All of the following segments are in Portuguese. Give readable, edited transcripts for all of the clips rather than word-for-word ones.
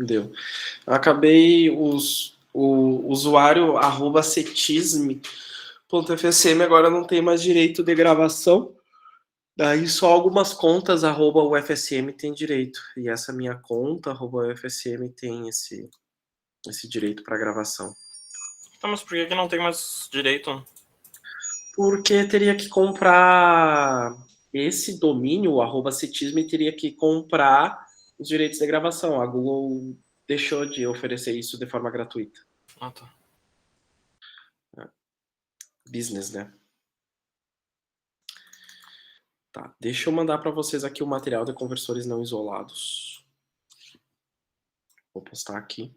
Deu. Acabei o usuário @cetisme.fsm agora não tem mais direito de gravação. Daí só algumas contas @ufsm tem direito. E essa minha conta @ufsm tem esse direito para gravação. Tá, mas por que não tem mais direito? Porque teria que comprar esse domínio, @cetisme, teria que comprar os direitos de gravação. A Google deixou de oferecer isso de forma gratuita. Ah, tá. Business, né? Tá, deixa eu mandar para vocês aqui o material de conversores não isolados. Vou postar aqui.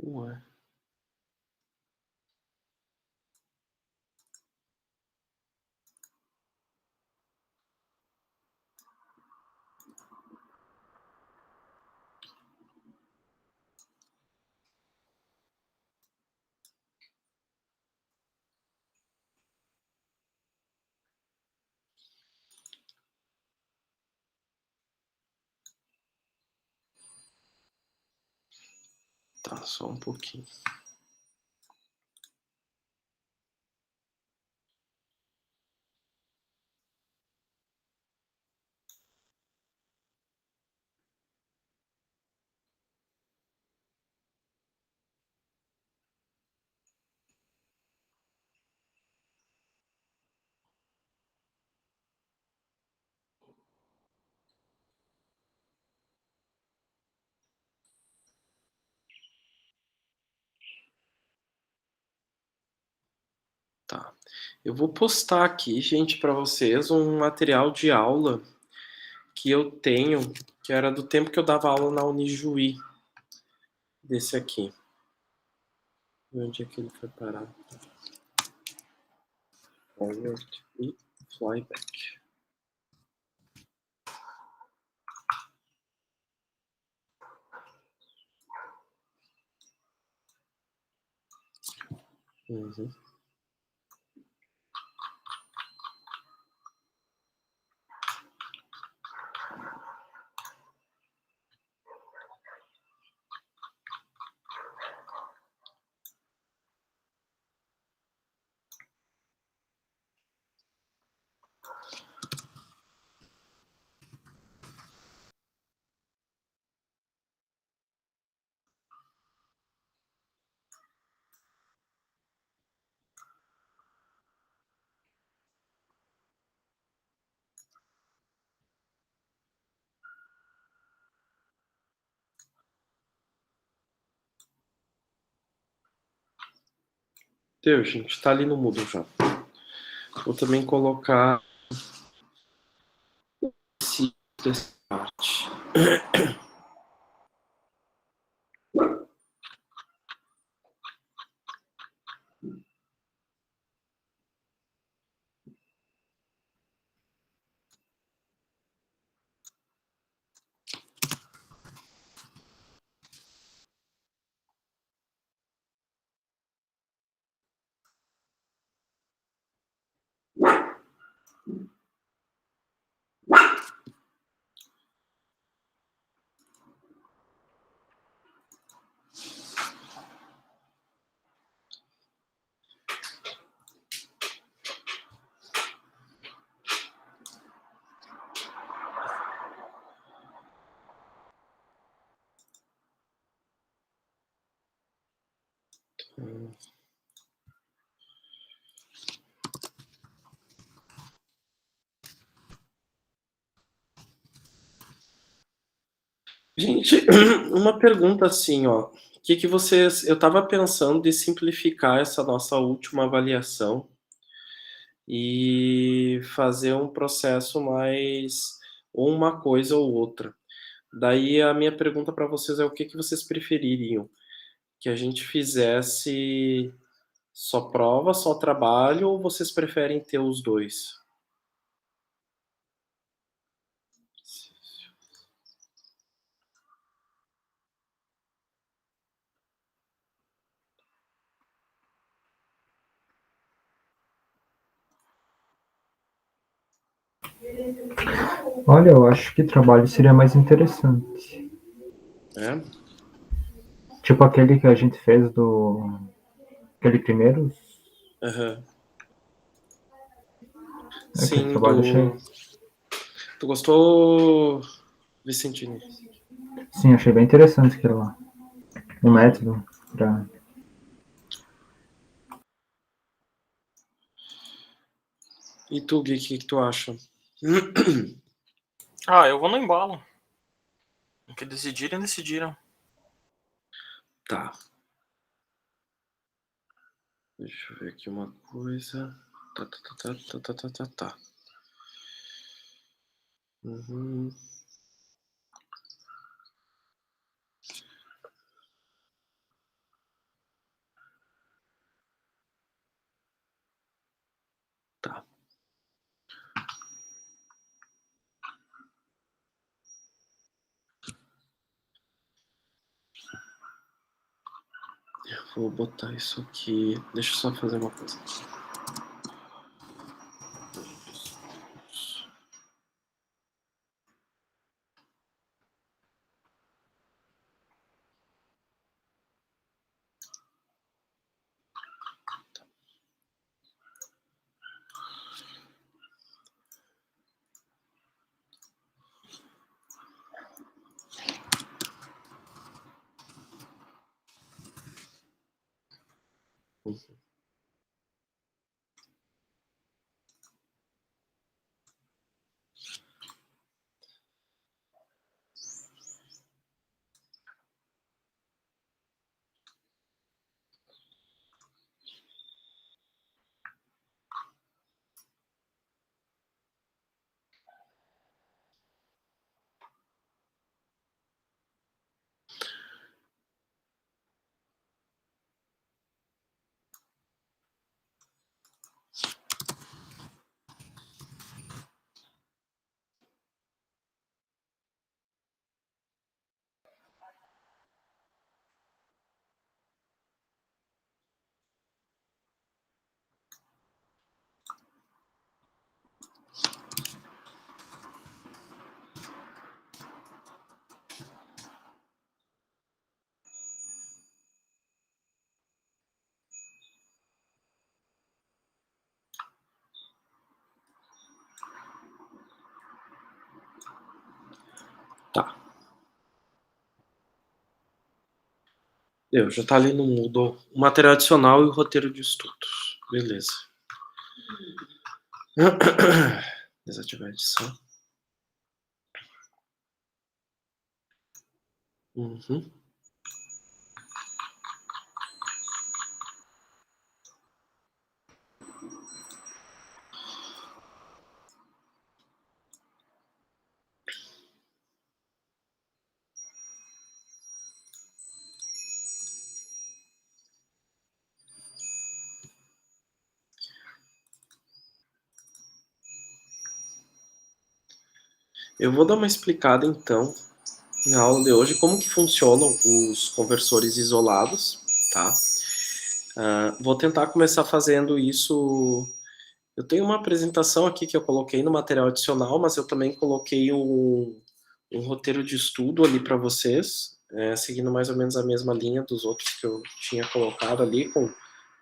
Ué. Tá, só um pouquinho. Tá. Eu vou postar aqui, gente, para vocês um material de aula que eu tenho, que era do tempo que eu dava aula na Unijuí. Desse aqui. Onde é que ele foi parar? Forward e flyback. Uhum. Deu, gente. Tá ali no Moodle já. Vou também colocar essa parte. Gente, uma pergunta assim, ó. O que vocês... Eu estava pensando de simplificar essa nossa última avaliação e fazer um processo mais ou uma coisa ou outra. Daí a minha pergunta para vocês é o que vocês prefeririam? Que a gente fizesse só prova, só trabalho, ou vocês preferem ter os dois? Olha, eu acho que trabalho seria mais interessante. É? Tipo aquele que a gente fez do... Aquele primeiro. Aham. Aquele Sim, trabalho achei... Tu gostou, Vicentini? Sim, achei bem interessante aquilo lá. O Uhum. método pra... E tu, Gui, o que tu acha? Ah, eu vou no embalo. O que decidirem, decidiram. Tá. Deixa eu ver aqui uma coisa. Tá. Uhum. Tá. Eu vou botar isso aqui. Deixa eu só fazer uma coisa. Uhum. Tá. Já tá ali no Moodle. O material adicional e o roteiro de estudos. Beleza. Desativar a edição. Uhum. Eu vou dar uma explicada então na aula de hoje como que funcionam os conversores isolados, tá? Vou tentar começar fazendo isso. Eu tenho uma apresentação aqui que eu coloquei no material adicional, mas eu também coloquei um roteiro de estudo ali para vocês, seguindo mais ou menos a mesma linha dos outros que eu tinha colocado ali, com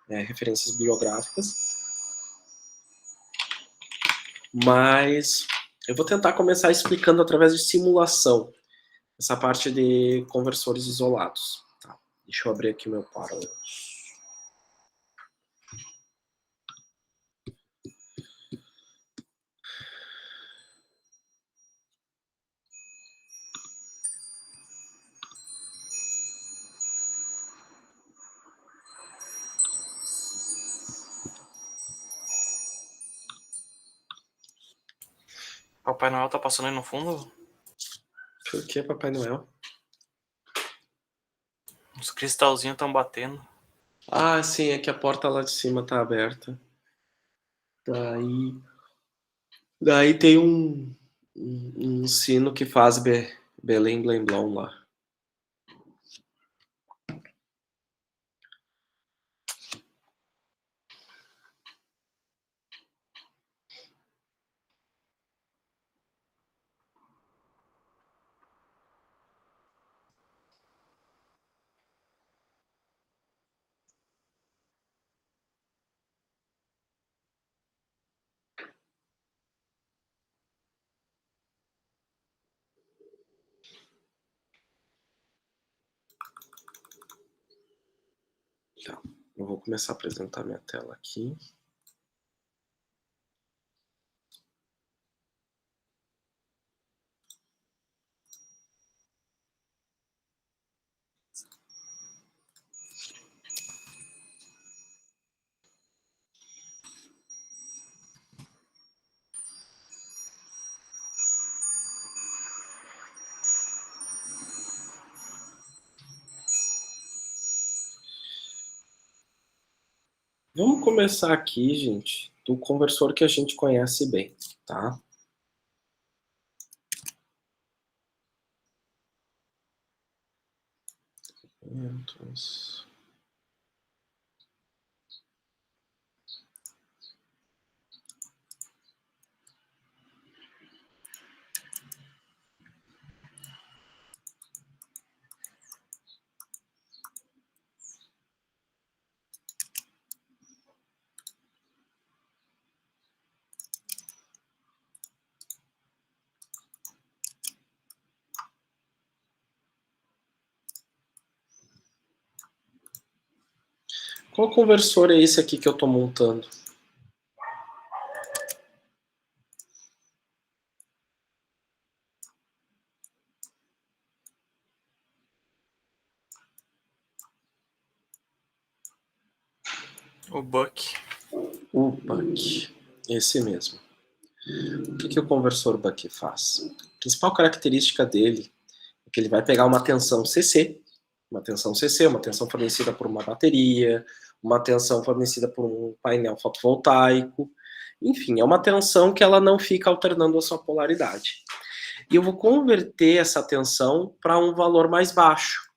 referências bibliográficas. Mas eu vou tentar começar explicando através de simulação essa parte de conversores isolados. Tá? Deixa eu abrir aqui o meu Parallels. Papai Noel tá passando aí no fundo. Por que, Papai Noel? Os cristalzinhos estão batendo. Ah, sim, é que a porta lá de cima tá aberta. Daí tem um sino que faz Belém Blém Blom lá. Tá. Eu vou começar a apresentar minha tela aqui. Vamos começar aqui, gente, do conversor que a gente conhece bem, tá? Qual conversor é esse aqui que eu estou montando? O Buck. O Buck. Esse mesmo. O que o conversor Buck faz? A principal característica dele é que ele vai pegar uma tensão CC, uma tensão fornecida por uma bateria, uma tensão fornecida por um painel fotovoltaico, enfim, é uma tensão que ela não fica alternando a sua polaridade. E eu vou converter essa tensão para um valor mais baixo.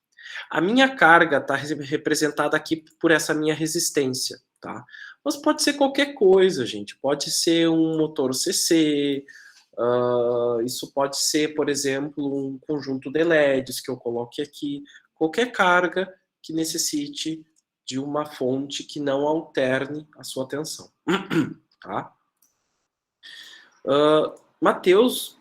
A minha carga está representada aqui por essa minha resistência, tá? Mas pode ser qualquer coisa, gente. Pode ser um motor CC, isso pode ser, por exemplo, um conjunto de LEDs que eu coloque aqui. Qualquer carga que necessite de uma fonte que não alterne a sua tensão. Tá? Matheus,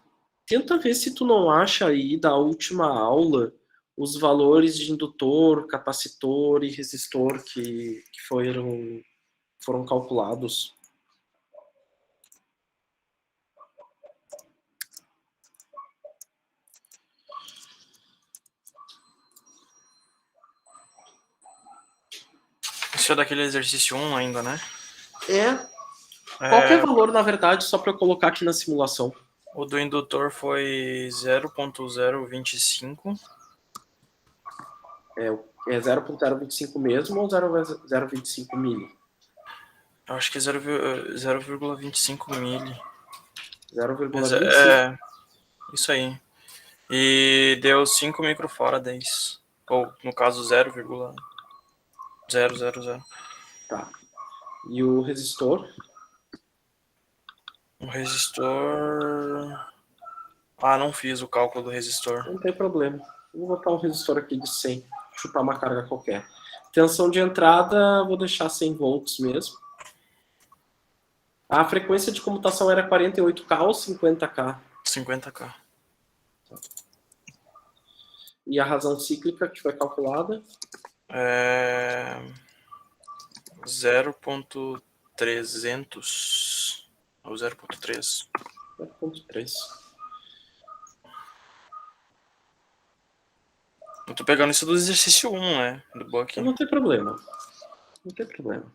tenta ver se tu não acha aí da última aula os valores de indutor, capacitor e resistor que foram calculados. Isso é daquele exercício 1 ainda, né? Qualquer valor, na verdade, só para eu colocar aqui na simulação. O do indutor foi 0.025. É 0.025 mesmo ou 0.025 mili? Eu acho que é 0,25 mili. 0,25? Isso aí. E deu 5 microfarads. Ou, no caso, 0,000. Tá. E o resistor? O resistor... Ah, não fiz o cálculo do resistor. Não tem problema. Vou botar um resistor aqui de 100. Chutar uma carga qualquer. Tensão de entrada, vou deixar 100 volts mesmo. A frequência de comutação era 48K ou 50K? 50K. E a razão cíclica que foi calculada? 0.300 ou 0.3. 0.3. Eu tô pegando isso do exercício 1, né? Do Buck. Não tem problema. Não tem problema.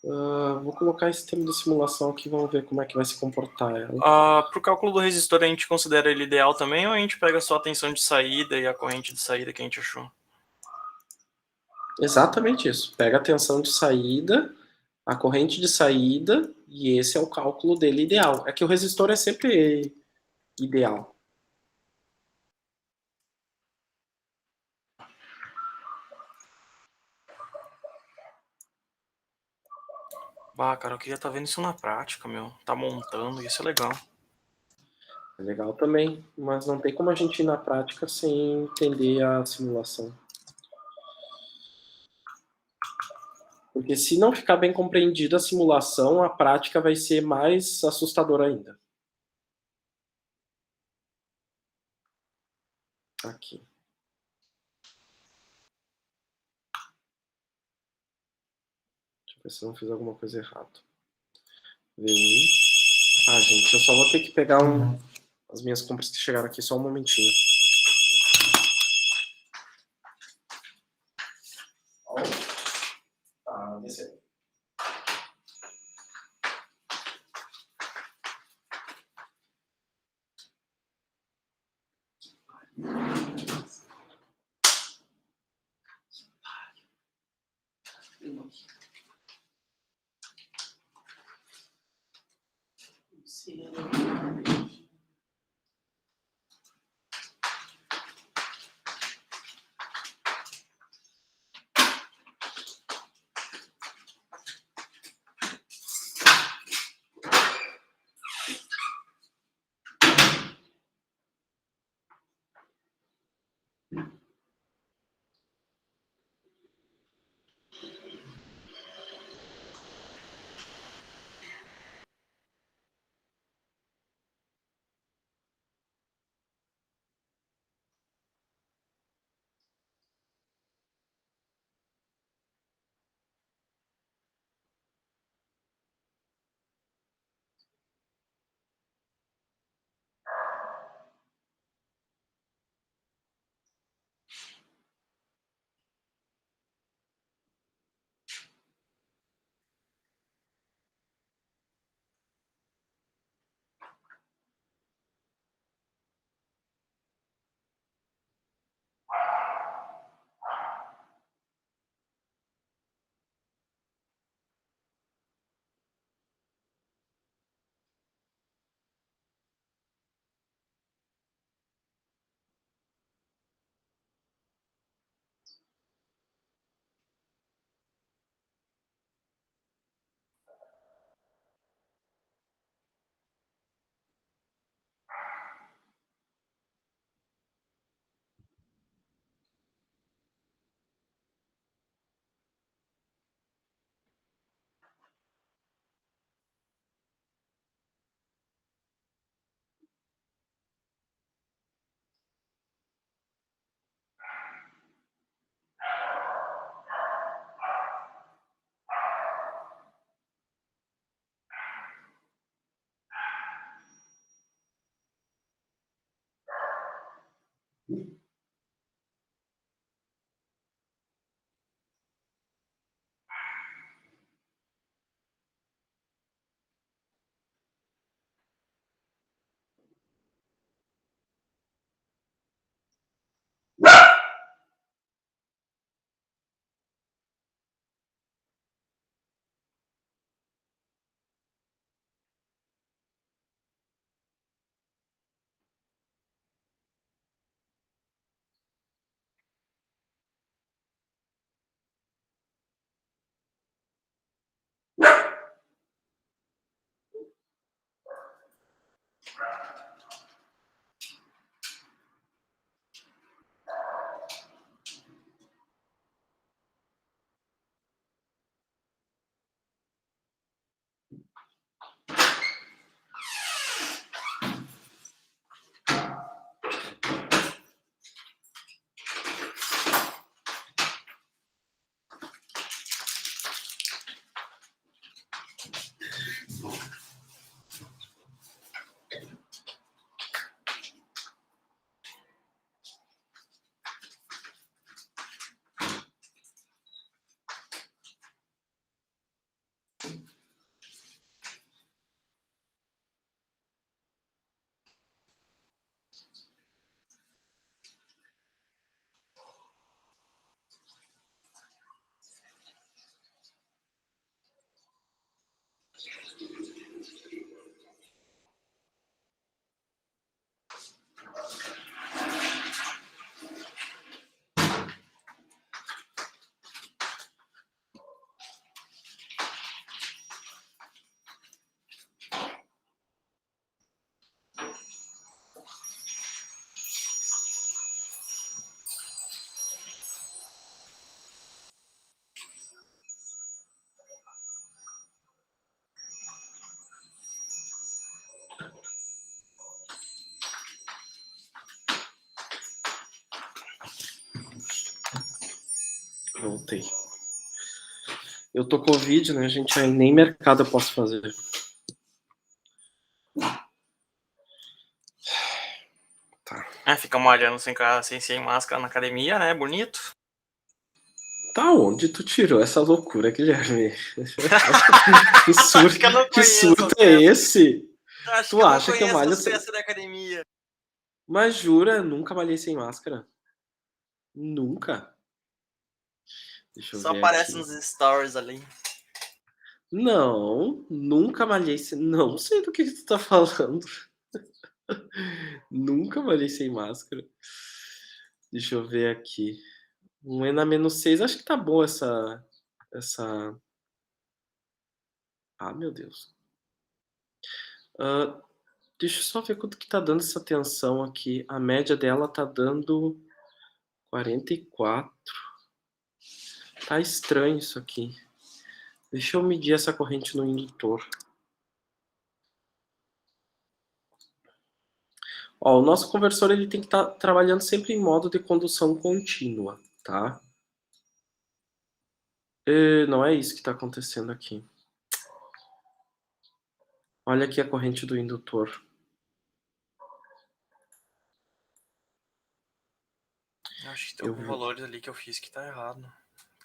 Vou colocar esse termo de simulação aqui, vamos ver como é que vai se comportar ela. Pro cálculo do resistor, a gente considera ele ideal também, ou a gente pega só a tensão de saída e a corrente de saída que a gente achou? Exatamente isso. Pega a tensão de saída, a corrente de saída, e esse é o cálculo dele ideal. É que o resistor é sempre ideal. Bah, cara, eu queria estar vendo isso na prática, meu. Tá montando, isso é legal. É legal também, mas não tem como a gente ir na prática sem entender a simulação. Porque se não ficar bem compreendida a simulação, a prática vai ser mais assustadora ainda. Aqui. se eu não fiz alguma coisa errada. Vem. Ah, gente, eu só vou ter que pegar as minhas compras que chegaram aqui, só um momentinho. Tá, descendo. Voltei. Eu tô Covid, né, gente? Aí nem mercado eu posso fazer. Tá. Fica malhando sem máscara na academia, né? Bonito. Tá onde tu tirou essa loucura, Guilherme? Que Acho que eu não que conheço surto as é peças. esse? Acho Tu que eu não acha que eu conheço malho as sem... peças da academia. Mas jura, nunca malhei sem máscara? Nunca? Deixa eu Só ver aparece aqui. nos stories ali. Não, nunca malhei sem... Não sei do que tu tá falando. Nunca malhei sem máscara. Deixa eu ver aqui. Um ENA-6, acho que tá boa essa... Ah, meu Deus. Deixa eu só ver quanto que tá dando essa tensão aqui. A média dela tá dando 44. Tá estranho isso aqui. Deixa eu medir essa corrente no indutor. Ó, o nosso conversor ele tem que estar trabalhando sempre em modo de condução contínua, tá? Não é isso que está acontecendo aqui. Olha aqui a corrente do indutor. Acho que tem alguns valores ali que eu fiz que tá errado.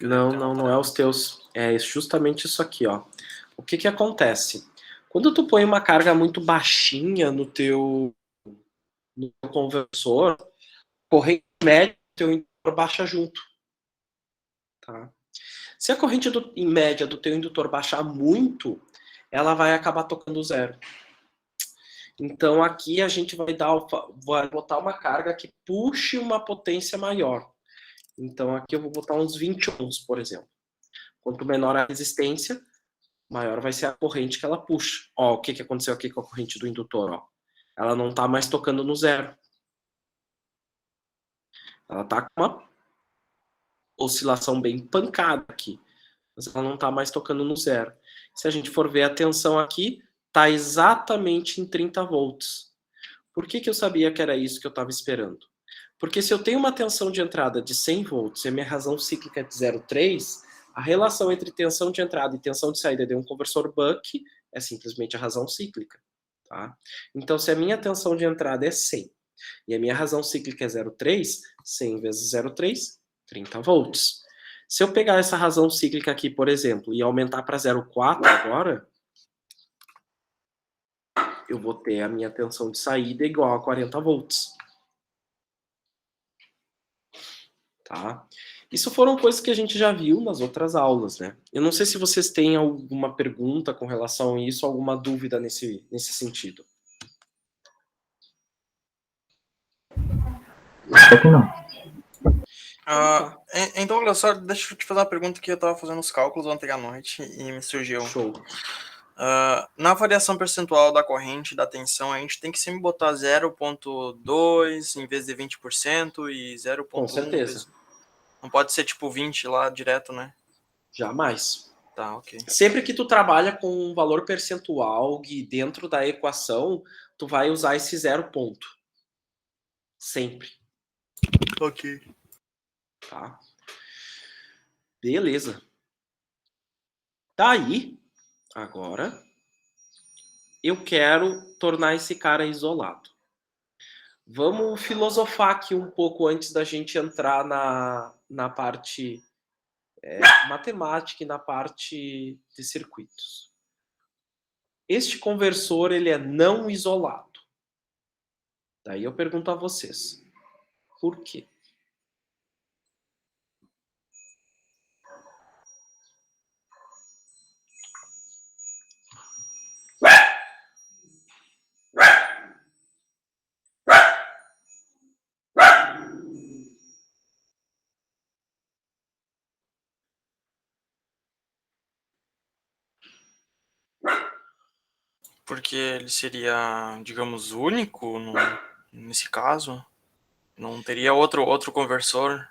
Não é os teus. É justamente isso aqui, ó. O que que acontece? Quando tu põe uma carga muito baixinha no teu conversor, a corrente média do teu indutor baixa junto, tá? Se a corrente em média do teu indutor baixar muito, ela vai acabar tocando zero. Então aqui a gente vai botar uma carga que puxe uma potência maior. Então aqui eu vou botar uns 20 ohms, por exemplo. Quanto menor a resistência, maior vai ser a corrente que ela puxa. Ó, o que que aconteceu aqui com a corrente do indutor, ó? Ela não está mais tocando no zero. Ela está com uma oscilação bem pancada aqui, mas ela não está mais tocando no zero. Se a gente for ver a tensão aqui, está exatamente em 30 volts. Por que que eu sabia que era isso que eu estava esperando? Porque se eu tenho uma tensão de entrada de 100 volts e a minha razão cíclica é de 0,3, a relação entre tensão de entrada e tensão de saída de um conversor buck é simplesmente a razão cíclica. Tá? Então, se a minha tensão de entrada é 100 e a minha razão cíclica é 0,3, 100 vezes 0,3, 30 volts. Se eu pegar essa razão cíclica aqui, por exemplo, e aumentar para 0,4 agora, eu vou ter a minha tensão de saída igual a 40 volts. Tá? Isso foram coisas que a gente já viu nas outras aulas, né? Eu não sei se vocês têm alguma pergunta com relação a isso, alguma dúvida nesse sentido. Acho que não. Então, olha só, deixa eu te fazer uma pergunta que eu estava fazendo os cálculos ontem à noite e me surgiu. Show. Na variação percentual da corrente da tensão, a gente tem que sempre botar 0,2 em vez de 20% e 0,1. Com certeza. Não pode ser tipo 20 lá direto, né? Jamais. Tá, ok. Sempre que tu trabalha com um valor percentual e dentro da equação, tu vai usar esse 0 ponto. Sempre. Ok. Tá? Beleza. Daí, agora, eu quero tornar esse cara isolado. Vamos filosofar aqui um pouco antes da gente entrar na parte matemática e na parte de circuitos. Este conversor ele é não isolado. Daí eu pergunto a vocês, por quê? Porque ele seria, digamos, único nesse caso? Não teria outro conversor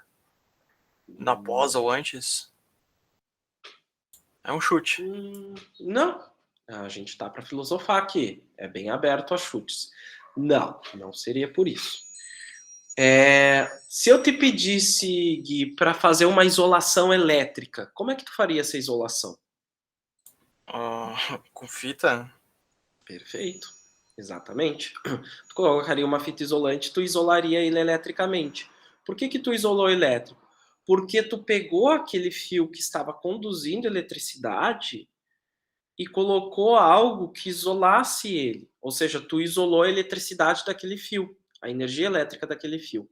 na pós ou antes? É um chute. Não. A gente está para filosofar aqui. É bem aberto a chutes. Não seria por isso. Se eu te pedisse, Gui, para fazer uma isolação elétrica, como é que tu faria essa isolação? Com fita? Perfeito, exatamente. Tu colocaria uma fita isolante, tu isolaria ele eletricamente. Por que que tu isolou elétrico? Porque tu pegou aquele fio que estava conduzindo eletricidade e colocou algo que isolasse ele. Ou seja, tu isolou a eletricidade daquele fio, a energia elétrica daquele fio.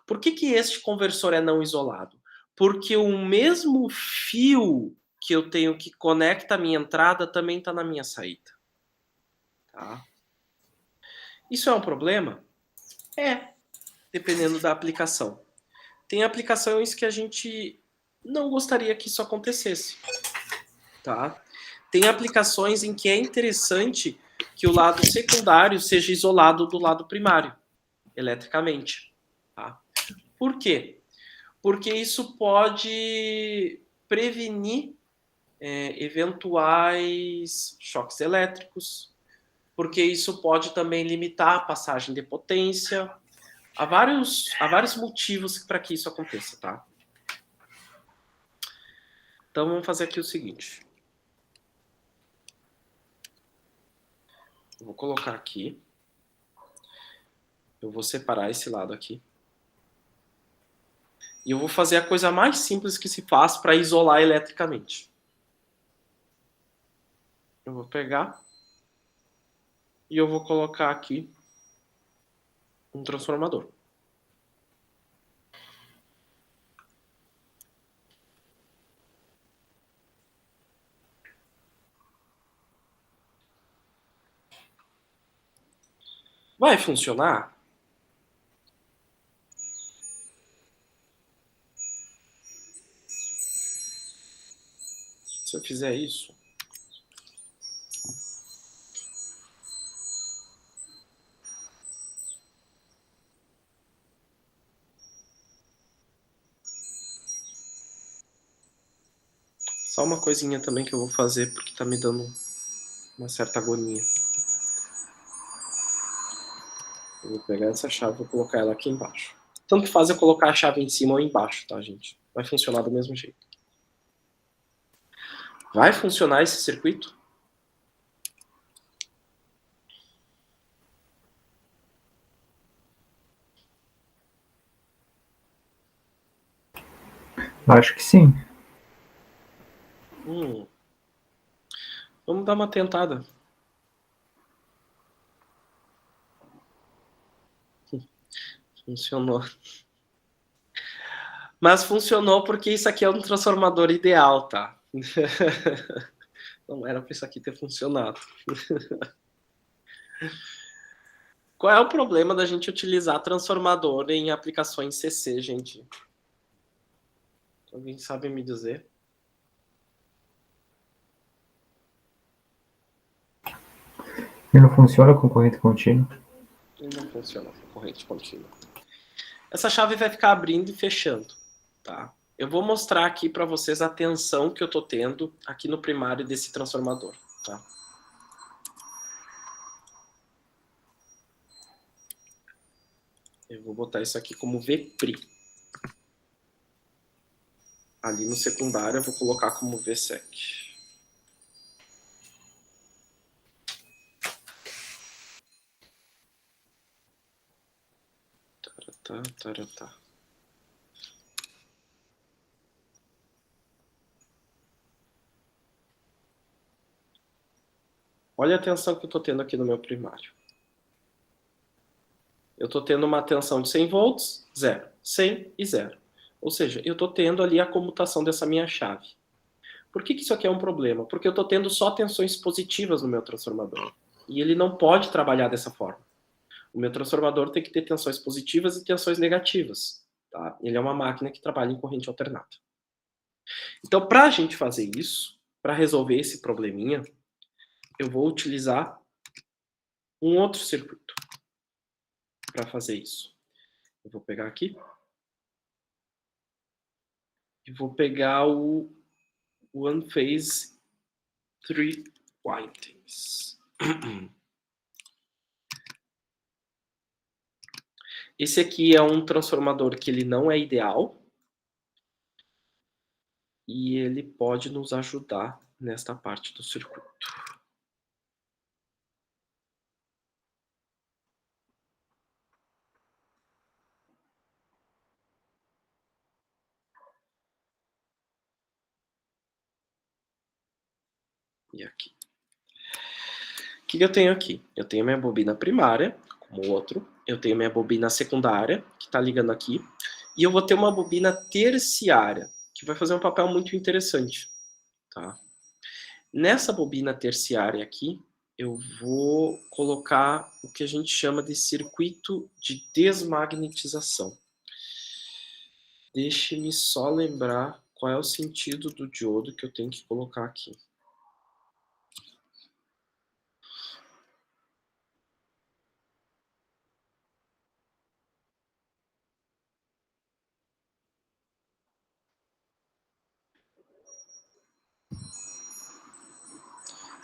Por que que este conversor é não isolado? Porque o mesmo fio que eu tenho que conecta a minha entrada também está na minha saída. Tá? Isso é um problema? Dependendo da aplicação. Tem aplicações que a gente não gostaria que isso acontecesse. Tá? Tem aplicações em que é interessante que o lado secundário seja isolado do lado primário, eletricamente. Tá? Por quê? Porque isso pode prevenir eventuais choques elétricos, porque isso pode também limitar a passagem de potência. Há vários motivos para que isso aconteça, tá? Então vamos fazer aqui o seguinte. Eu vou colocar aqui. Eu vou separar esse lado aqui. E eu vou fazer a coisa mais simples que se faz para isolar eletricamente. Eu vou pegar e eu vou colocar aqui um transformador. Vai funcionar? Se eu fizer isso, só uma coisinha também que eu vou fazer porque tá me dando uma certa agonia. Eu vou pegar essa chave e vou colocar ela aqui embaixo. Tanto faz eu colocar a chave em cima ou embaixo, tá, gente? Vai funcionar do mesmo jeito. Vai funcionar esse circuito? Acho que sim. Vamos dar uma tentada. Funcionou. Mas funcionou porque isso aqui é um transformador ideal, tá? Não era para isso aqui ter funcionado. Qual é o problema da gente utilizar transformador em aplicações CC, gente? Alguém sabe me dizer? Ele não funciona com corrente contínua. Ele não funciona com corrente contínua. Essa chave vai ficar abrindo e fechando, tá? Eu vou mostrar aqui para vocês a tensão que eu tô tendo aqui no primário desse transformador, tá? Eu vou botar isso aqui como Vpri. Ali no secundário eu vou colocar como Vsec. Taratá. Olha a tensão que eu estou tendo aqui no meu primário. Eu estou tendo uma tensão de 100 volts, 0. 100 e 0. Ou seja, eu estou tendo ali a comutação dessa minha chave. Por que isso aqui é um problema? Porque eu estou tendo só tensões positivas no meu transformador. E ele não pode trabalhar dessa forma. O meu transformador tem que ter tensões positivas e tensões negativas. Tá? Ele é uma máquina que trabalha em corrente alternada. Então, para a gente fazer isso, para resolver esse probleminha, eu vou utilizar um outro circuito para fazer isso. Eu vou pegar aqui e vou pegar o One Phase 3 Windings. Esse aqui é um transformador que ele não é ideal. E ele pode nos ajudar nesta parte do circuito. E aqui. O que eu tenho aqui? Eu tenho minha bobina primária, como o outro. Eu tenho minha bobina secundária, que está ligando aqui. E eu vou ter uma bobina terciária, que vai fazer um papel muito interessante. Tá? Nessa bobina terciária aqui, eu vou colocar o que a gente chama de circuito de desmagnetização. Deixe-me só lembrar qual é o sentido do diodo que eu tenho que colocar aqui.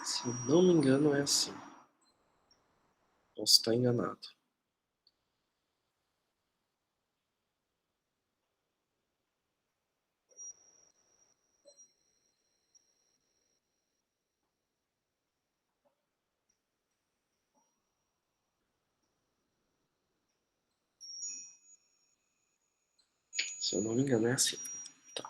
Se não me engano, é assim. Posso estar enganado. Se eu não me engano, é assim. Tá.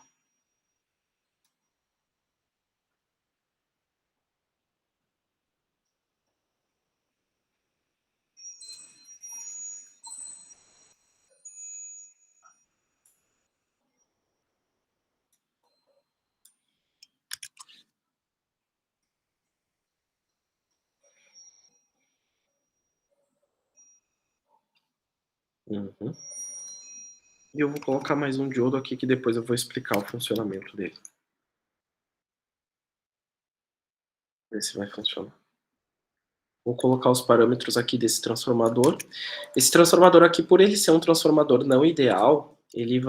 Uhum. E eu vou colocar mais um diodo aqui que depois eu vou explicar o funcionamento dele. Ver se vai funcionar. Vou colocar os parâmetros aqui desse transformador. Esse transformador aqui, por ele ser um transformador não ideal, ele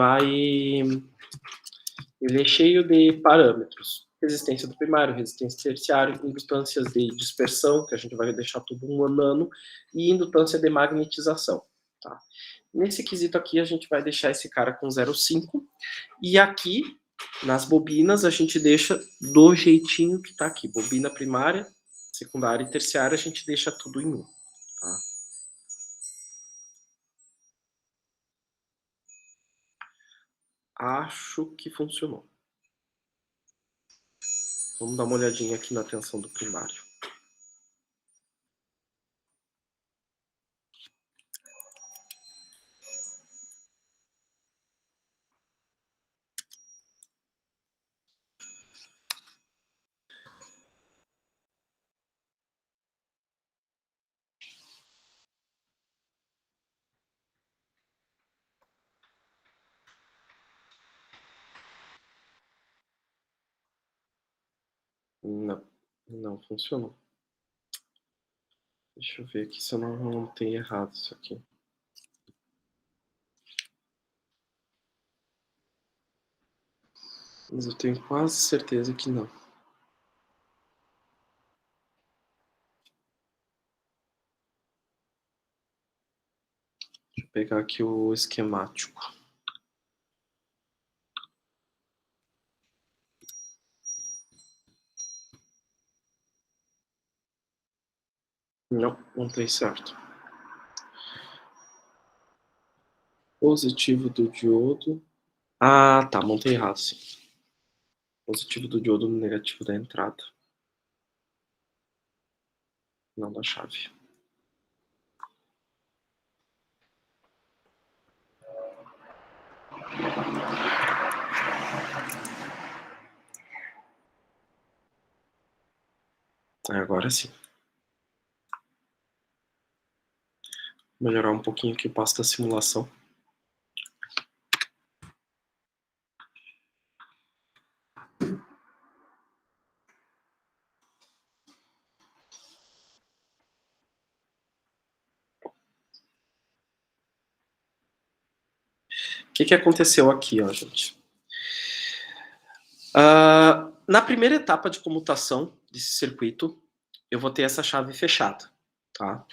é cheio de parâmetros. Resistência do primário, resistência terciária, indutâncias de dispersão, que a gente vai deixar tudo um nano, e indutância de magnetização. Tá? Nesse quesito aqui, a gente vai deixar esse cara com 0,5. E aqui, nas bobinas, a gente deixa do jeitinho que está aqui. Bobina primária, secundária e terciária, a gente deixa tudo em 1. Tá? Acho que funcionou. Vamos dar uma olhadinha aqui na tensão do primário. Não funcionou. Deixa eu ver aqui se eu não tenho errado isso aqui. Mas eu tenho quase certeza que não. Deixa eu pegar aqui o esquemático. Não tem certo. Positivo do diodo. Ah, tá, montei errado, sim. Positivo do diodo no negativo da entrada. Não da chave. Agora sim. Vou melhorar um pouquinho aqui o passo da simulação. O que aconteceu aqui, ó, gente? Na primeira etapa de comutação desse circuito, eu vou ter essa chave fechada, tá?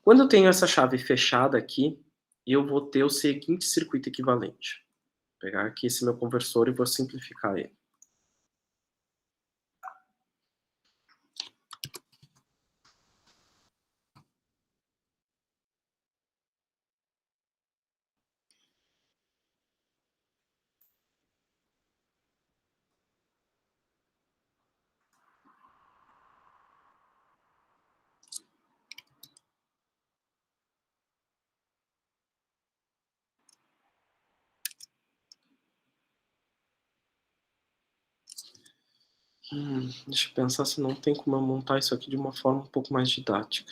Quando eu tenho essa chave fechada aqui, e eu vou ter o seguinte circuito equivalente. Vou pegar aqui esse meu conversor e vou simplificar ele. Deixa eu pensar se não tem como eu montar isso aqui de uma forma um pouco mais didática.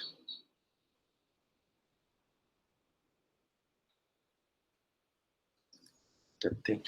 Tem.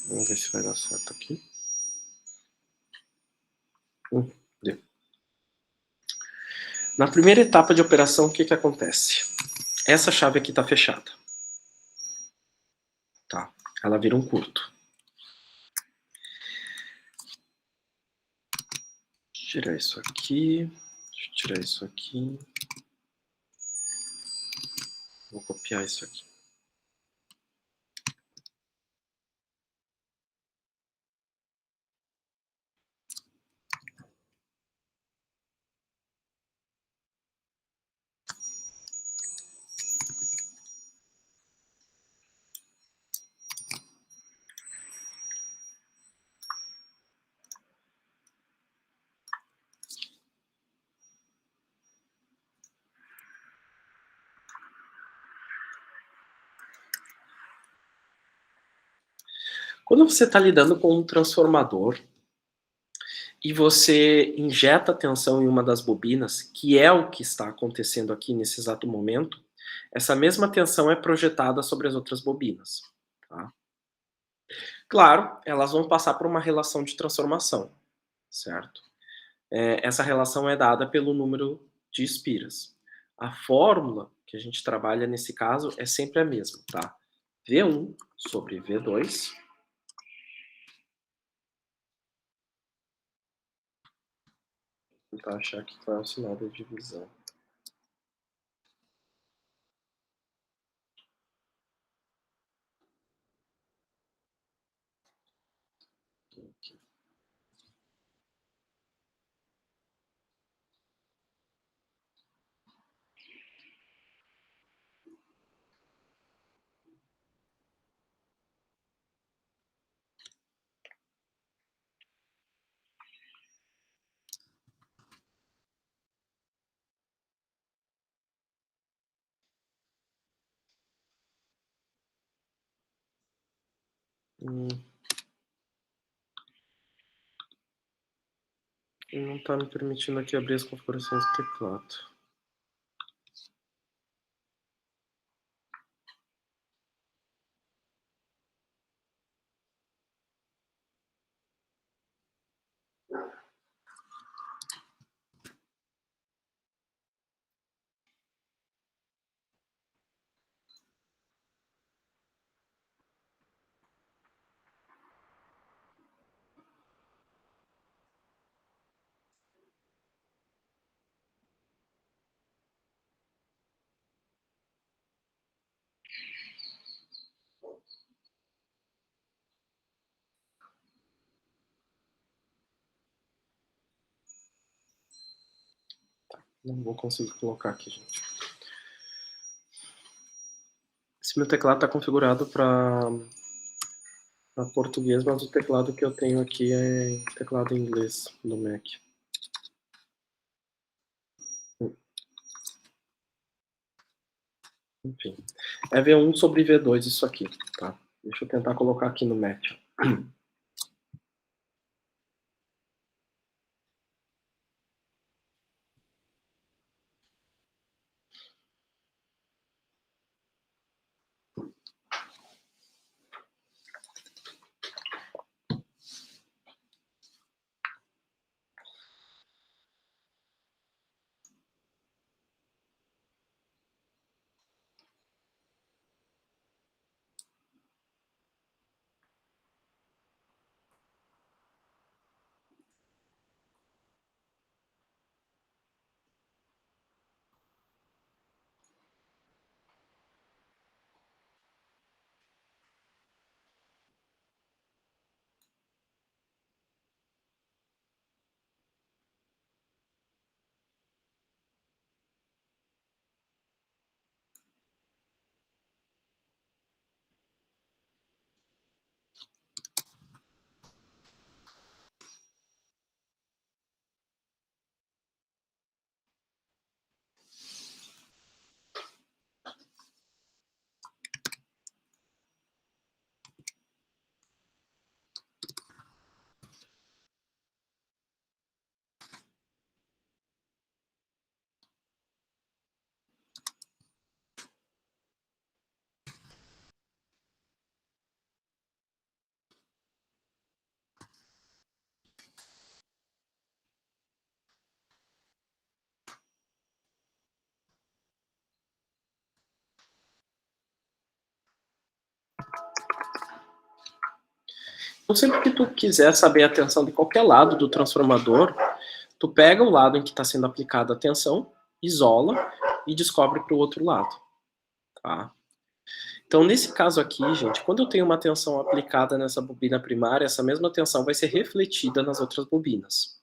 Vamos ver se vai dar certo aqui. Deu. Na primeira etapa de operação, o que acontece? Essa chave aqui está fechada. Tá? Ela vira um curto. Deixa eu tirar isso aqui. Deixa eu tirar isso aqui. Vou copiar isso aqui. Quando você está lidando com um transformador e você injeta tensão em uma das bobinas, que é o que está acontecendo aqui nesse exato momento, essa mesma tensão é projetada sobre as outras bobinas. Tá? Claro, elas vão passar por uma relação de transformação, certo? Essa relação é dada pelo número de espiras. A fórmula que a gente trabalha nesse caso é sempre a mesma, tá? V1 sobre V2 tentar achar aqui qual é o sinal da divisão. Aqui. Não está me permitindo aqui abrir as configurações do teclado. Não vou conseguir colocar aqui, gente. Esse meu teclado está configurado para para português, mas o teclado que eu tenho aqui é teclado em inglês do Mac. Enfim, é V1 sobre V2 isso aqui, tá? Deixa eu tentar colocar aqui no Match. Então, sempre que tu quiser saber a tensão de qualquer lado do transformador, tu pega o lado em que está sendo aplicada a tensão, isola e descobre para o outro lado, tá? Então, nesse caso aqui, gente, quando eu tenho uma tensão aplicada nessa bobina primária, essa mesma tensão vai ser refletida nas outras bobinas,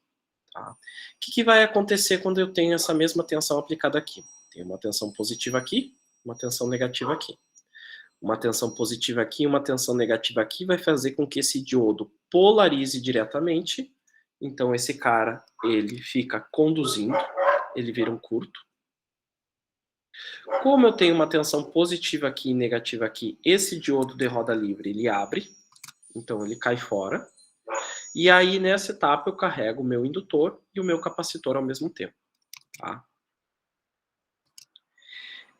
tá? O que vai acontecer quando eu tenho essa mesma tensão aplicada aqui? Tem uma tensão positiva aqui, uma tensão negativa aqui. Uma tensão positiva aqui e uma tensão negativa aqui vai fazer com que esse diodo polarize diretamente. Então, esse cara, ele fica conduzindo, ele vira um curto. Como eu tenho uma tensão positiva aqui e negativa aqui, esse diodo de roda livre, ele abre, então ele cai fora. E aí, nessa etapa, eu carrego o meu indutor e o meu capacitor ao mesmo tempo, tá?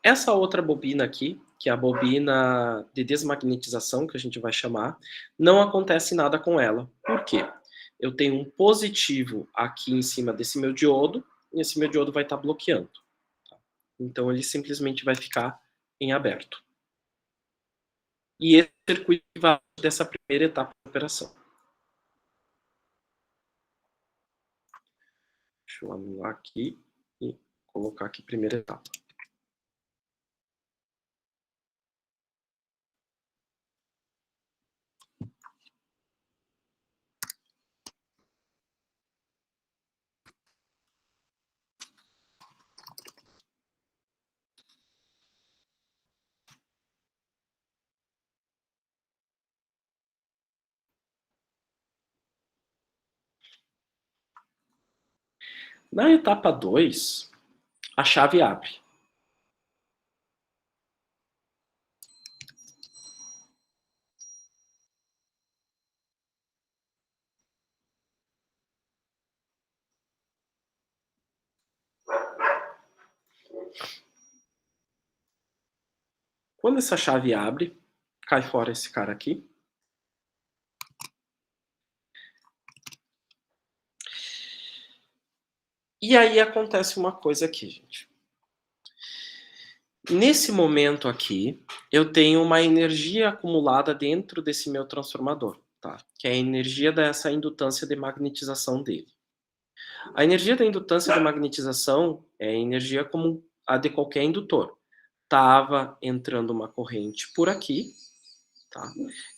Essa outra bobina aqui, que é a bobina de desmagnetização, que a gente vai chamar, não acontece nada com ela. Por quê? Eu tenho um positivo aqui em cima desse meu diodo, e esse meu diodo vai estar bloqueando. Então, ele simplesmente vai ficar em aberto. E esse circuito vai dessa primeira etapa da operação. Deixa eu anular aqui e colocar aqui primeira etapa. Na etapa 2, a chave abre. Quando essa chave abre, cai fora esse cara aqui. E aí acontece uma coisa aqui, gente. Nesse momento aqui, eu tenho uma energia acumulada dentro desse meu transformador, tá? Que é a energia dessa indutância de magnetização dele. A energia da indutância de magnetização é energia como a de qualquer indutor. Tava entrando uma corrente por aqui, tá?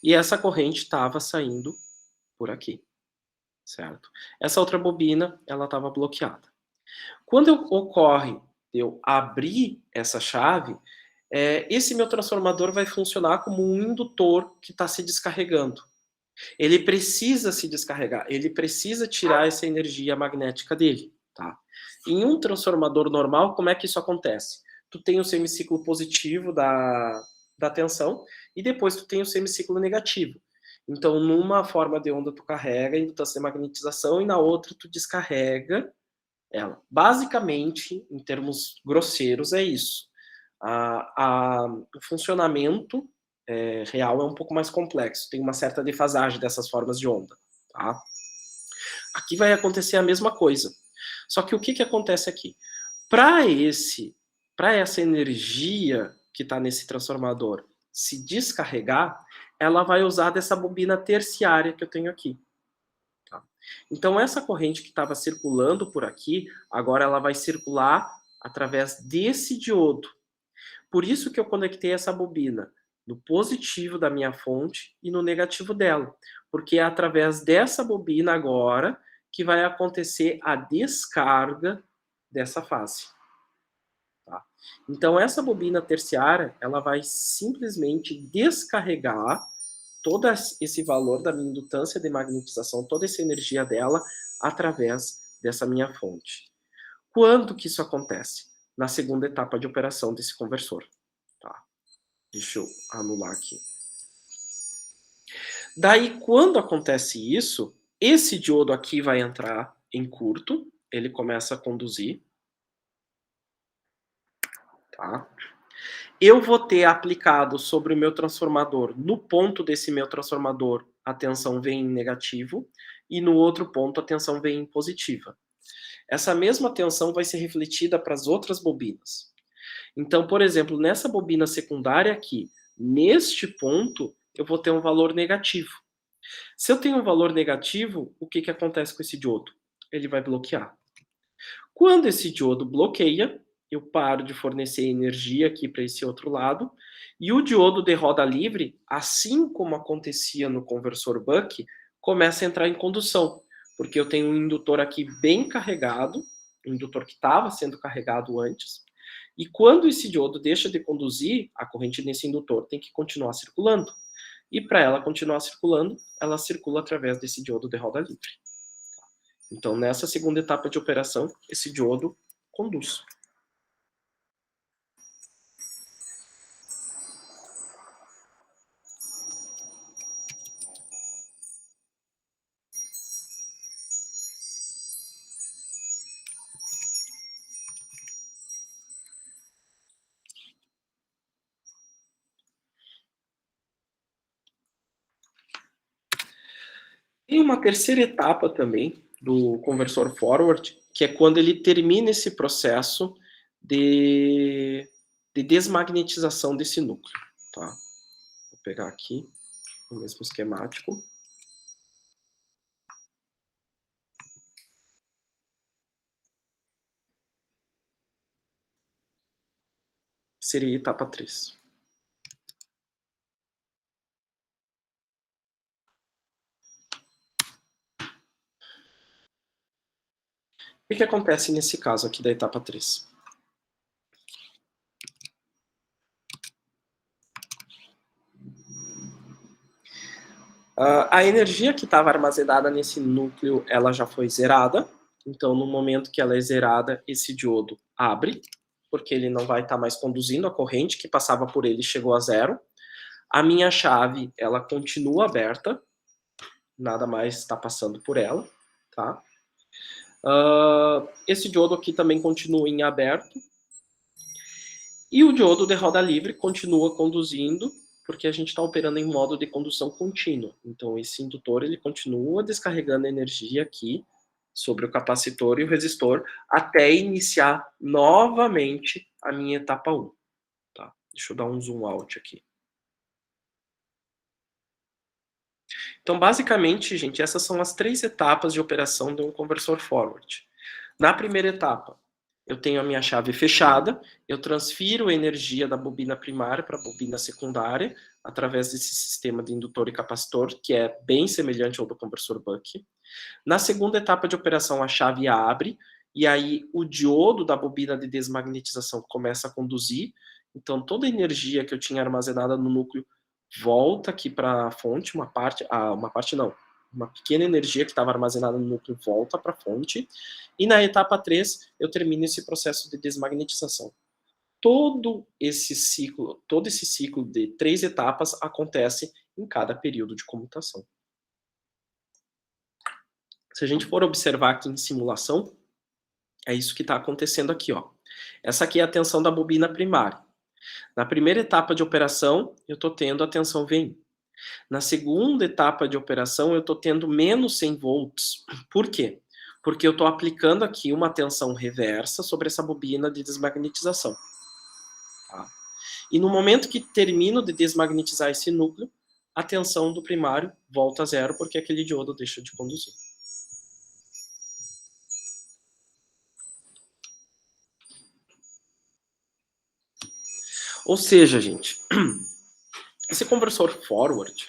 E essa corrente estava saindo por aqui, certo? Essa outra bobina, ela estava bloqueada. Quando ocorre eu abrir essa chave, esse meu transformador vai funcionar como um indutor que está se descarregando. Ele precisa se descarregar, ele precisa tirar essa energia magnética dele, tá? Em um transformador normal, como é que isso acontece? Tu tem o semiciclo positivo da tensão e depois tu tem o semiciclo negativo. Então, numa forma de onda tu carrega a indutância de magnetização e na outra tu descarrega ela. Basicamente, em termos grosseiros, é isso. O funcionamento real é um pouco mais complexo, tem uma certa defasagem dessas formas de onda. Tá? Aqui vai acontecer a mesma coisa. Só que o que acontece aqui? Para essa energia que está nesse transformador se descarregar, ela vai usar dessa bobina terciária que eu tenho aqui. Tá? Então, essa corrente que estava circulando por aqui, agora ela vai circular através desse diodo. Por isso que eu conectei essa bobina no positivo da minha fonte e no negativo dela. Porque é através dessa bobina agora que vai acontecer a descarga dessa fase. Tá? Então, essa bobina terciária, ela vai simplesmente descarregar todo esse valor da minha indutância de magnetização, toda essa energia dela, através dessa minha fonte. Quando que isso acontece? Na segunda etapa de operação desse conversor. Tá? Deixa eu anular aqui. Daí, quando acontece isso, esse diodo aqui vai entrar em curto, ele começa a conduzir. Tá? Eu vou ter aplicado sobre o meu transformador, no ponto desse meu transformador, a tensão vem em negativo, e no outro ponto a tensão vem em positiva. Essa mesma tensão vai ser refletida para as outras bobinas. Então, por exemplo, nessa bobina secundária aqui, neste ponto, eu vou ter um valor negativo. Se eu tenho um valor negativo, o que acontece com esse diodo? Ele vai bloquear. Quando esse diodo bloqueia, eu paro de fornecer energia aqui para esse outro lado, e o diodo de roda livre, assim como acontecia no conversor Buck, começa a entrar em condução, porque eu tenho um indutor aqui bem carregado, um indutor que estava sendo carregado antes, e quando esse diodo deixa de conduzir, a corrente nesse indutor tem que continuar circulando. E para ela continuar circulando, ela circula através desse diodo de roda livre. Então, nessa segunda etapa de operação, esse diodo conduz. Tem uma terceira etapa também do conversor forward, que é quando ele termina esse processo de desmagnetização desse núcleo. Tá? Vou pegar aqui o mesmo esquemático. Seria a etapa 3. O que acontece nesse caso aqui da etapa 3? A energia que estava armazenada nesse núcleo, ela já foi zerada. Então, no momento que ela é zerada, esse diodo abre, porque ele não vai estar mais conduzindo a corrente que passava por ele, chegou a zero. A minha chave, ela continua aberta, nada mais está passando por ela, tá? Esse diodo aqui também continua em aberto. E o diodo de roda livre continua conduzindo, porque a gente está operando em modo de condução contínua. Então, esse indutor ele continua descarregando energia aqui sobre o capacitor e o resistor até iniciar novamente a minha etapa 1. Tá? Deixa eu dar um zoom out aqui. Então, basicamente, gente, essas são as 3 etapas de operação de um conversor forward. Na primeira etapa, eu tenho a minha chave fechada, eu transfiro a energia da bobina primária para a bobina secundária, através desse sistema de indutor e capacitor, que é bem semelhante ao do conversor Buck. Na segunda etapa de operação, a chave abre, e aí o diodo da bobina de desmagnetização começa a conduzir, então toda a energia que eu tinha armazenada no núcleo volta aqui para a fonte, uma pequena energia que estava armazenada no núcleo volta para a fonte, e na etapa 3 eu termino esse processo de desmagnetização. Todo esse ciclo de 3 etapas acontece em cada período de comutação. Se a gente for observar aqui em simulação, é isso que está acontecendo aqui, ó. Essa aqui é a tensão da bobina primária. Na primeira etapa de operação, eu estou tendo a tensão VIN. Na segunda etapa de operação, eu estou tendo menos 100 volts. Por quê? Porque eu estou aplicando aqui uma tensão reversa sobre essa bobina de desmagnetização. Tá? E no momento que termino de desmagnetizar esse núcleo, a tensão do primário volta a zero, porque aquele diodo deixa de conduzir. Ou seja, gente, esse conversor forward,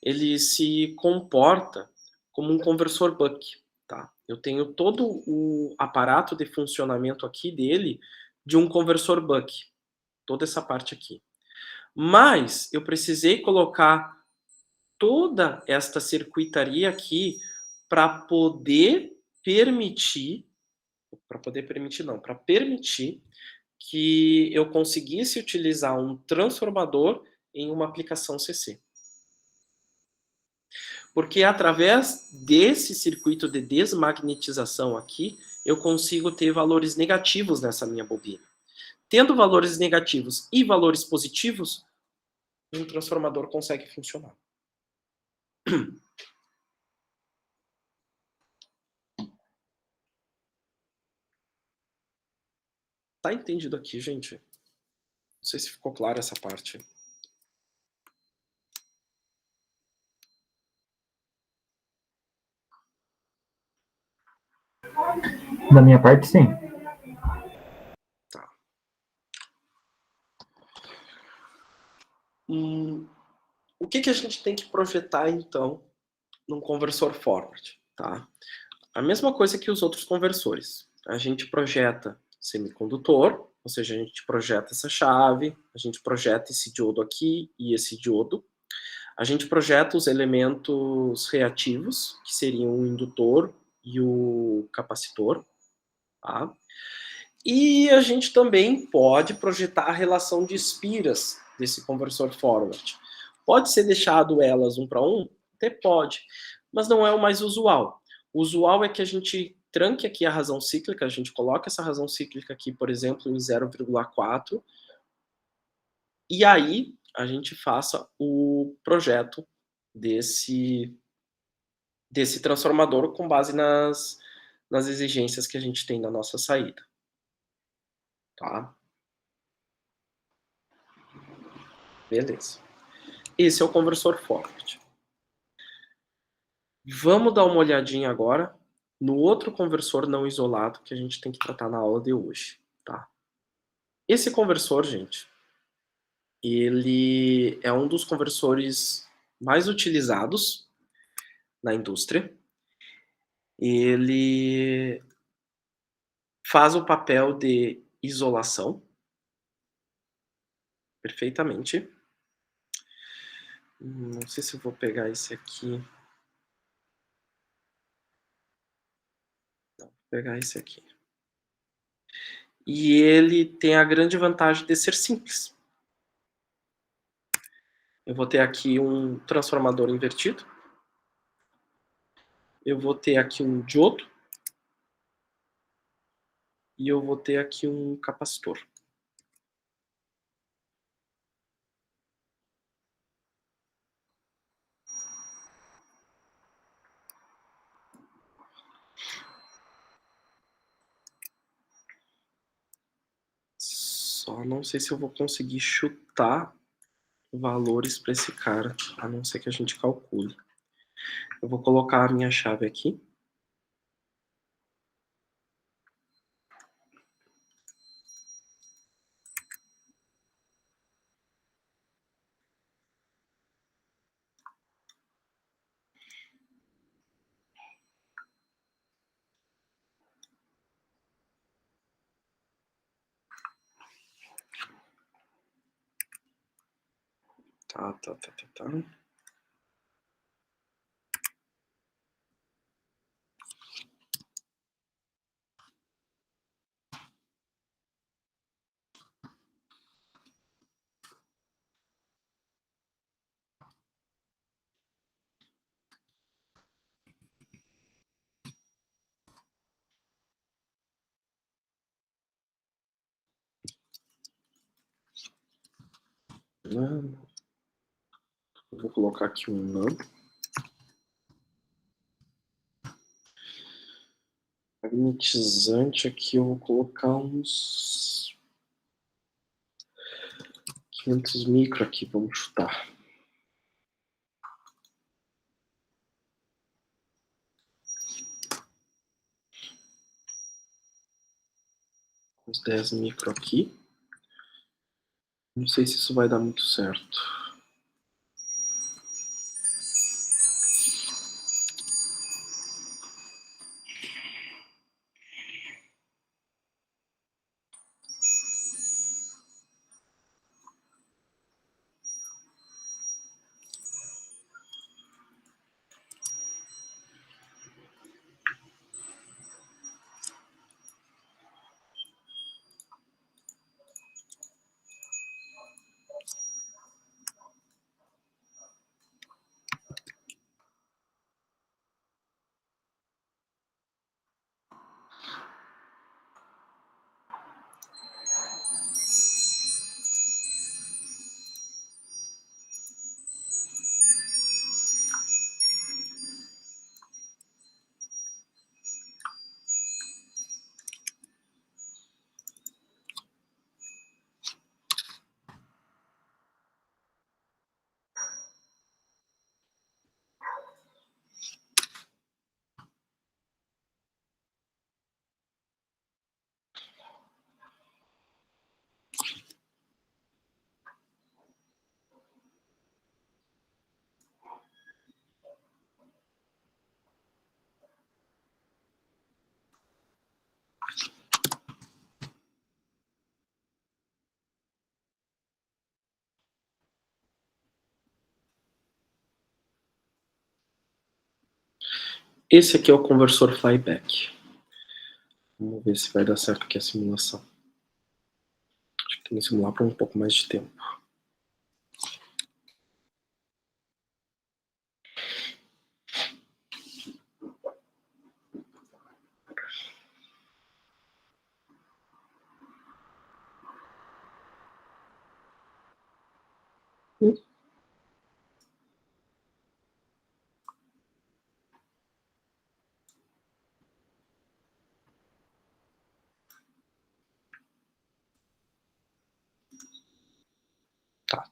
ele se comporta como um conversor buck, tá? Eu tenho todo o aparato de funcionamento aqui dele de um conversor buck, toda essa parte aqui. Mas eu precisei colocar toda esta circuitaria aqui para permitir que eu conseguisse utilizar um transformador em uma aplicação CC. Porque através desse circuito de desmagnetização aqui, eu consigo ter valores negativos nessa minha bobina. Tendo valores negativos e valores positivos, um transformador consegue funcionar. Tá entendido aqui, gente? Não sei se ficou claro essa parte. Da minha parte, sim. Tá. O que a gente tem que projetar, então, num conversor forward? Tá? A mesma coisa que os outros conversores. A gente projeta semicondutor, ou seja, a gente projeta essa chave, a gente projeta esse diodo aqui e esse diodo. A gente projeta os elementos reativos, que seriam o indutor e o capacitor. Tá? E a gente também pode projetar a relação de espiras desse conversor forward. Pode ser deixado elas um para um? Até pode, mas não é o mais usual. O usual é que a gente tranque aqui a razão cíclica, a gente coloca essa razão cíclica aqui, por exemplo, em 0,4, e aí a gente faça o projeto desse transformador com base nas exigências que a gente tem na nossa saída. Tá? Beleza. Esse é o conversor forward. Vamos dar uma olhadinha agora no outro conversor não isolado que a gente tem que tratar na aula de hoje. Tá? Esse conversor, gente, ele é um dos conversores mais utilizados na indústria. Ele faz o papel de isolação perfeitamente. Não sei se eu vou pegar esse aqui. Não, vou pegar esse aqui. E ele tem a grande vantagem de ser simples. Eu vou ter aqui um transformador invertido. Eu vou ter aqui um diodo. E eu vou ter aqui um capacitor. Só não sei se eu vou conseguir chutar valores para esse cara, a não ser que a gente calcule. Eu vou colocar a minha chave aqui. Tá. Tá. Vou colocar aqui um não. Magnetizante aqui eu vou colocar uns 500 micro aqui, vamos chutar. Uns 10 micro aqui. Não sei se isso vai dar muito certo. Esse aqui é o conversor flyback. Vamos ver se vai dar certo aqui a simulação. Acho que tem que simular por um pouco mais de tempo.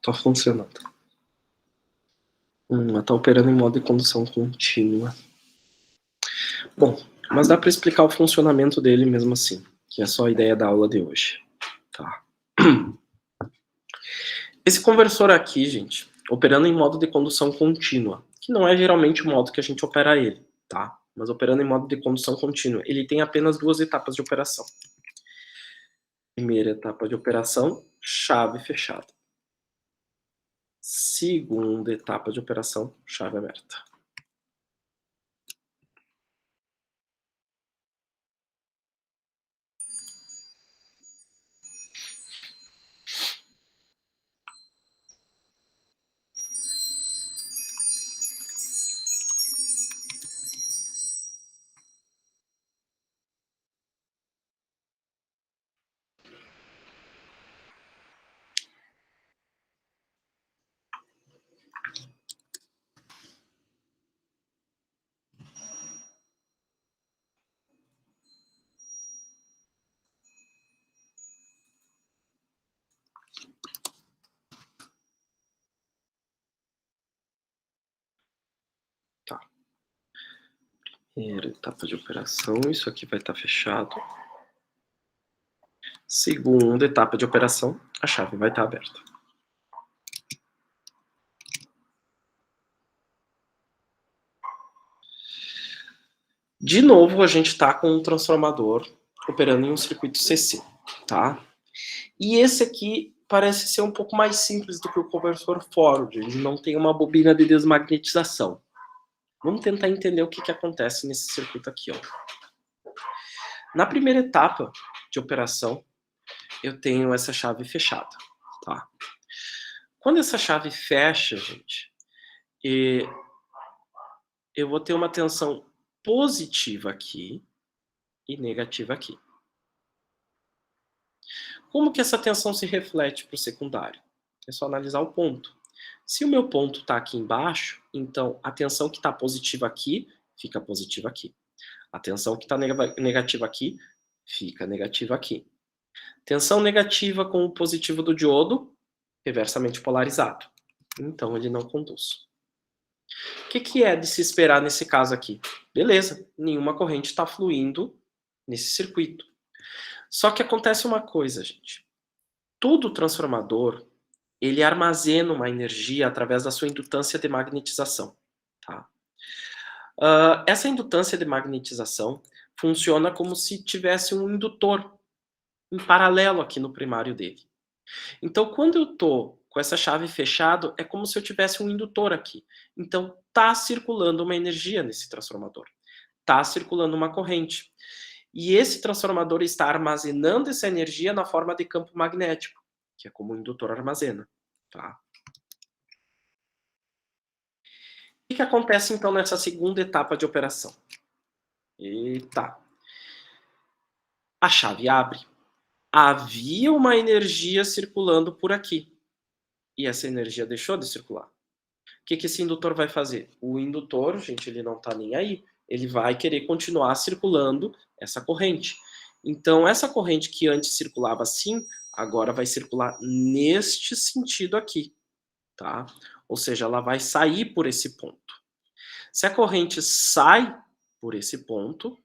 Tá funcionando. Tá operando em modo de condução contínua. Bom, mas dá para explicar o funcionamento dele mesmo assim, que é só a ideia da aula de hoje. Tá. Esse conversor aqui, gente, operando em modo de condução contínua, que não é geralmente o modo que a gente opera ele, tá? Mas operando em modo de condução contínua, ele tem apenas 2 etapas de operação. Primeira etapa de operação, chave fechada. Segunda etapa de operação, chave aberta. Tá. Primeira etapa de operação, isso aqui vai estar fechado. Segunda etapa de operação, a chave vai estar aberta. De novo, a gente está com um transformador operando em um circuito CC, tá? E esse aqui parece ser um pouco mais simples do que o conversor Ford. Ele não tem uma bobina de desmagnetização. Vamos tentar entender o que acontece nesse circuito aqui, ó. Na primeira etapa de operação, eu tenho essa chave fechada, tá? Quando essa chave fecha, gente, eu vou ter uma tensão positiva aqui e negativa aqui. Como que essa tensão se reflete para o secundário? É só analisar o ponto. Se o meu ponto está aqui embaixo, então a tensão que está positiva aqui, fica positiva aqui. A tensão que está negativa aqui, fica negativa aqui. Tensão negativa com o positivo do diodo, reversamente polarizado. Então ele não conduz. O que é de se esperar nesse caso aqui? Beleza, nenhuma corrente está fluindo nesse circuito. Só que acontece uma coisa, gente. Todo transformador, ele armazena uma energia através da sua indutância de magnetização. Tá? Essa indutância de magnetização funciona como se tivesse um indutor em paralelo aqui no primário dele. Então, quando eu estou com essa chave fechada, é como se eu tivesse um indutor aqui. Então, está circulando uma energia nesse transformador. Está circulando uma corrente. E esse transformador está armazenando essa energia na forma de campo magnético, que é como o indutor armazena. Tá? O que acontece, então, nessa segunda etapa de operação? Eita! A chave abre. Havia uma energia circulando por aqui. E essa energia deixou de circular. O que esse indutor vai fazer? O indutor, gente, ele não está nem aí. Ele vai querer continuar circulando essa corrente. Então, essa corrente que antes circulava assim, agora vai circular neste sentido aqui. Tá? Ou seja, ela vai sair por esse ponto. Se a corrente sai por esse ponto,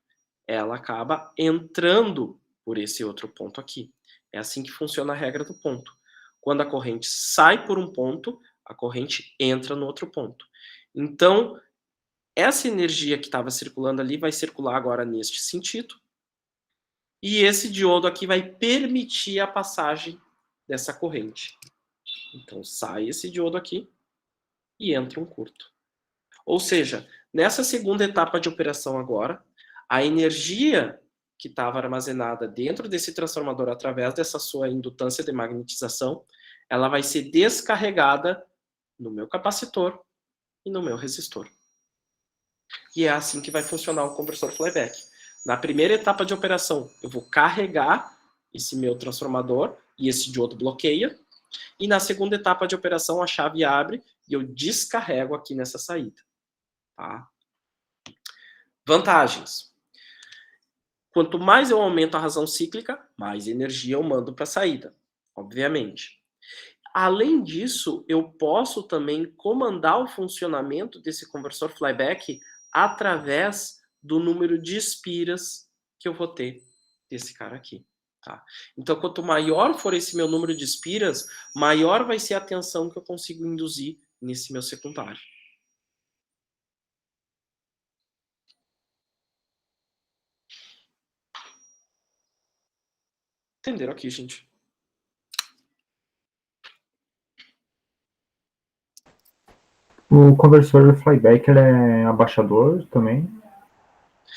ela acaba entrando por esse outro ponto aqui. É assim que funciona a regra do ponto. Quando a corrente sai por um ponto, a corrente entra no outro ponto. Então, essa energia que estava circulando ali vai circular agora neste sentido. E esse diodo aqui vai permitir a passagem dessa corrente. Então, sai esse diodo aqui e entra um curto. Ou seja, nessa segunda etapa de operação agora, a energia que estava armazenada dentro desse transformador através dessa sua indutância de magnetização, ela vai ser descarregada no meu capacitor e no meu resistor. E é assim que vai funcionar o conversor flyback. Na primeira etapa de operação, eu vou carregar esse meu transformador e esse diodo bloqueia. E na segunda etapa de operação, a chave abre e eu descarrego aqui nessa saída. Tá? Vantagens. Quanto mais eu aumento a razão cíclica, mais energia eu mando para a saída, obviamente. Além disso, eu posso também comandar o funcionamento desse conversor flyback através do número de espiras que eu vou ter desse cara aqui. Tá? Então, quanto maior for esse meu número de espiras, maior vai ser a tensão que eu consigo induzir nesse meu secundário. Entenderam aqui, gente? O conversor flyback ele é abaixador também?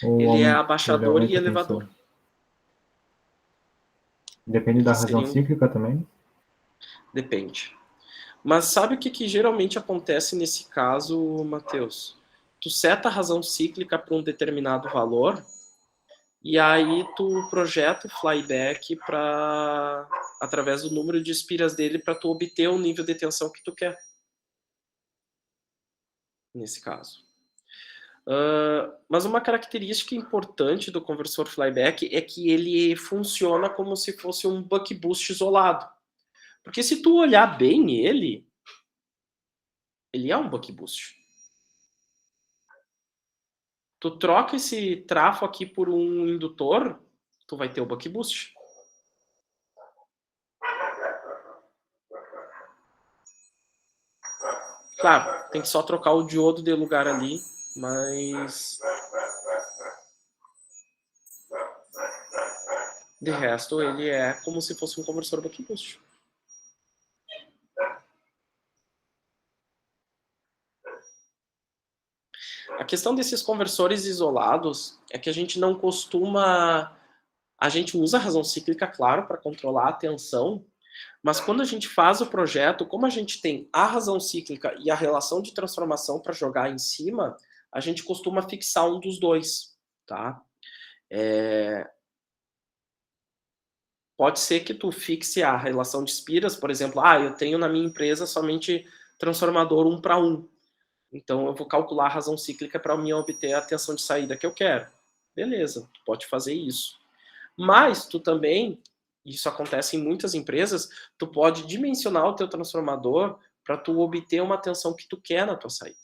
Ele é Ele abaixador e aumenta a elevador. tensão? Depende da razão cíclica também? Depende. Mas sabe o que geralmente acontece nesse caso, Matheus? Tu seta a razão cíclica para um determinado valor e aí tu projeta o flyback através do número de espiras dele para tu obter o nível de tensão que tu quer. Nesse caso. Mas uma característica importante do conversor flyback é que ele funciona como se fosse um buck boost isolado. Porque se tu olhar bem ele é um buck boost. Tu troca esse trafo aqui por um indutor, tu vai ter o buck boost. Claro, tem que só trocar o diodo de lugar ali, mas de resto ele é como se fosse um conversor buck boost. A questão desses conversores isolados é que a gente não costuma... A gente usa a razão cíclica, claro, para controlar a tensão, mas quando a gente faz o projeto, como a gente tem a razão cíclica e a relação de transformação para jogar em cima, a gente costuma fixar um dos dois, tá? Pode ser que tu fixe a relação de espiras, por exemplo, eu tenho na minha empresa somente transformador 1 para 1. Então eu vou calcular a razão cíclica para mim obter a tensão de saída que eu quero. Beleza, tu pode fazer isso. Mas tu também, isso acontece em muitas empresas, tu pode dimensionar o teu transformador para tu obter uma tensão que tu quer na tua saída.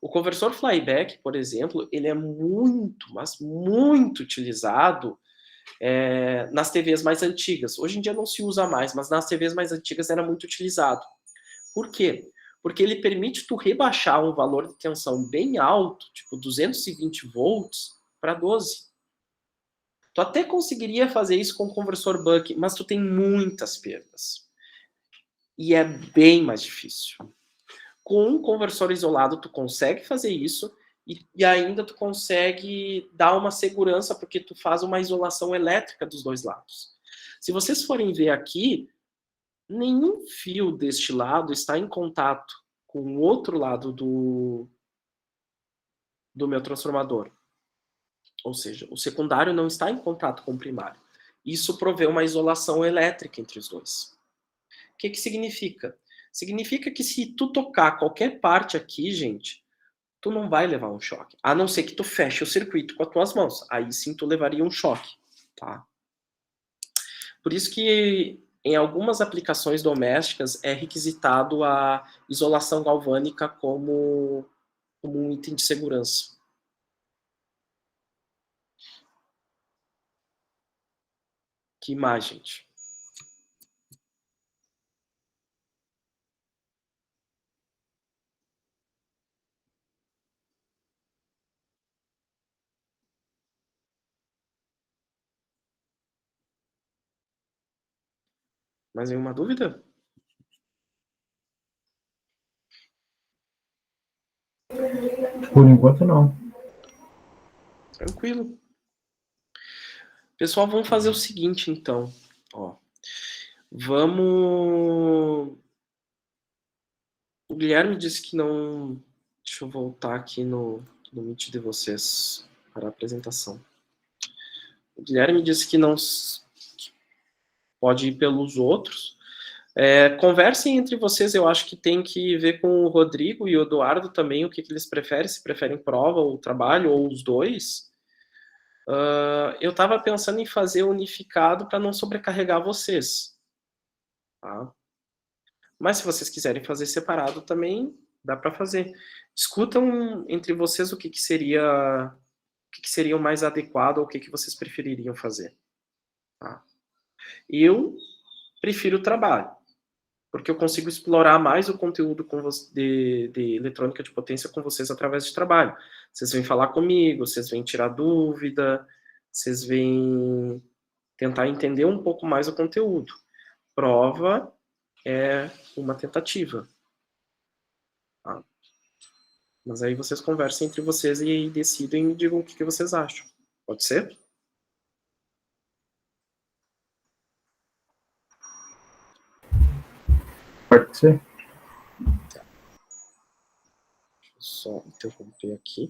O conversor flyback, por exemplo, ele é muito, mas muito utilizado nas TVs mais antigas. Hoje em dia não se usa mais, mas nas TVs mais antigas era muito utilizado. Por quê? Porque ele permite tu rebaixar um valor de tensão bem alto, tipo 220 volts, para 12. Tu até conseguiria fazer isso com o conversor buck, mas tu tem muitas perdas. E é bem mais difícil. Com um conversor isolado, tu consegue fazer isso e ainda tu consegue dar uma segurança, porque tu faz uma isolação elétrica dos dois lados. Se vocês forem ver aqui, nenhum fio deste lado está em contato com o outro lado do meu transformador. Ou seja, o secundário não está em contato com o primário. Isso provê uma isolação elétrica entre os dois. O que significa? Significa que se tu tocar qualquer parte aqui, gente, tu não vai levar um choque. A não ser que tu feche o circuito com as tuas mãos. Aí sim tu levaria um choque, tá? Por isso que em algumas aplicações domésticas é requisitado a isolação galvânica como um item de segurança. Que mais, gente? Mais nenhuma dúvida? Por enquanto, não. Tranquilo. Pessoal, vamos fazer o seguinte, então. Ó, vamos... O Guilherme disse que não... Deixa eu voltar aqui no Meet de vocês para a apresentação. O Guilherme disse que não pode ir pelos outros. Conversem entre vocês, eu acho que tem que ver com o Rodrigo e o Eduardo também, o que eles preferem, se preferem prova ou trabalho, ou os dois. Eu estava pensando em fazer unificado para não sobrecarregar vocês. Tá? Mas se vocês quiserem fazer separado também, dá para fazer. Discutam entre vocês o que seria o mais adequado ou o que vocês prefeririam fazer. Tá? Eu prefiro o trabalho, porque eu consigo explorar mais o conteúdo de eletrônica de potência com vocês através de trabalho. Vocês vêm falar comigo, vocês vêm tirar dúvida, vocês vêm tentar entender um pouco mais o conteúdo. Prova é uma tentativa. Tá? Mas aí vocês conversem entre vocês e decidem e me digam o que vocês acham. Pode ser? Pode ser. Deixa eu só interromper aqui.